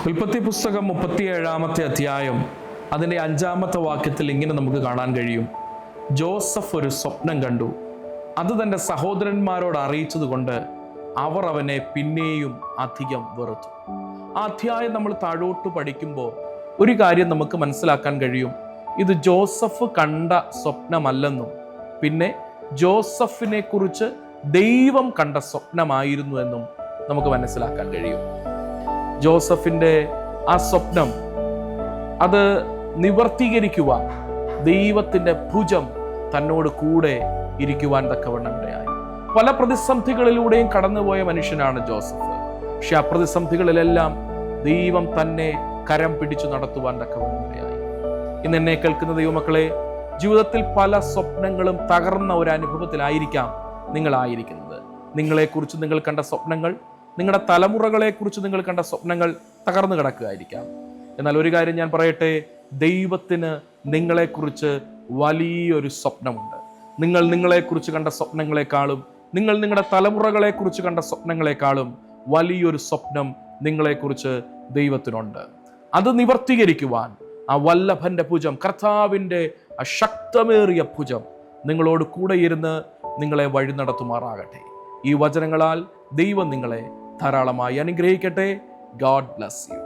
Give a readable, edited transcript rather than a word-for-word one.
ഉൽപ്പത്തി പുസ്തകം 37-ാമത്തെ അധ്യായം അതിൻ്റെ 5-ാമത്തെ വാക്യത്തിൽ ഇങ്ങനെ നമുക്ക് കാണാൻ കഴിയും. ജോസഫ് ഒരു സ്വപ്നം കണ്ടു, അത് തൻ്റെ സഹോദരന്മാരോട് അറിയിച്ചതുകൊണ്ട് അവർ അവനെ പിന്നെയും അധികം വെറുത്തു. ആ അധ്യായം നമ്മൾ താഴോട്ട് പഠിക്കുമ്പോൾ ഒരു കാര്യം നമുക്ക് മനസ്സിലാക്കാൻ കഴിയും. ഇത് ജോസഫ് കണ്ട സ്വപ്നമല്ലെന്നും പിന്നെ ജോസഫിനെ കുറിച്ച് ദൈവം കണ്ട സ്വപ്നമായിരുന്നു എന്നും നമുക്ക് മനസ്സിലാക്കാൻ കഴിയും. ജോസഫിൻ്റെ ആ സ്വപ്നം അത് നിവർത്തീകരിക്കുവാൻ ദൈവത്തിൻ്റെ ഭുജം തന്നോട് കൂടെ ഇരിക്കുവാൻ തക്കവണ്ണം ഇടയായി. പല പ്രതിസന്ധികളിലൂടെയും കടന്നുപോയ മനുഷ്യനാണ് ജോസഫ്. പക്ഷെ ആ പ്രതിസന്ധികളിലെല്ലാം ദൈവം തന്നെ കരം പിടിച്ചു നടത്തുവാൻ തക്കവണ്ണം ഇടയായി. ഇന്ന് എന്നെ കേൾക്കുന്ന ദൈവമക്കളെ, ജീവിതത്തിൽ പല സ്വപ്നങ്ങളും തകർന്ന ഒരു അനുഭവത്തിലായിരിക്കാം നിങ്ങളായിരിക്കുന്നത്. നിങ്ങളെക്കുറിച്ച് നിങ്ങൾ കണ്ട സ്വപ്നങ്ങൾ, നിങ്ങളുടെ തലമുറകളെക്കുറിച്ച് നിങ്ങൾ കണ്ട സ്വപ്നങ്ങൾ തകർന്നു കിടക്കുകയായിരിക്കാം. എന്നാൽ ഒരു കാര്യം ഞാൻ പറയട്ടെ, ദൈവത്തിന് നിങ്ങളെക്കുറിച്ച് വലിയൊരു സ്വപ്നമുണ്ട്. നിങ്ങൾ നിങ്ങളെക്കുറിച്ച് കണ്ട സ്വപ്നങ്ങളെക്കാളും, നിങ്ങൾ നിങ്ങളുടെ തലമുറകളെക്കുറിച്ച് കണ്ട സ്വപ്നങ്ങളെക്കാളും വലിയൊരു സ്വപ്നം നിങ്ങളെക്കുറിച്ച് ദൈവത്തിനുണ്ട്. അത് നിവർത്തീകരിക്കുവാൻ ആ വല്ലഭന്റെ ഭുജം, കർത്താവിൻ്റെ ആ ശക്തമേറിയ ഭുജം നിങ്ങളോട് കൂടെ ഇരുന്ന് നിങ്ങളെ വഴി നടത്തുമാറാകട്ടെ. ഈ വചനങ്ങളാൽ ദൈവം നിങ്ങളെ ധാരാളമായി അനുഗ്രഹിക്കട്ടെ. God bless you.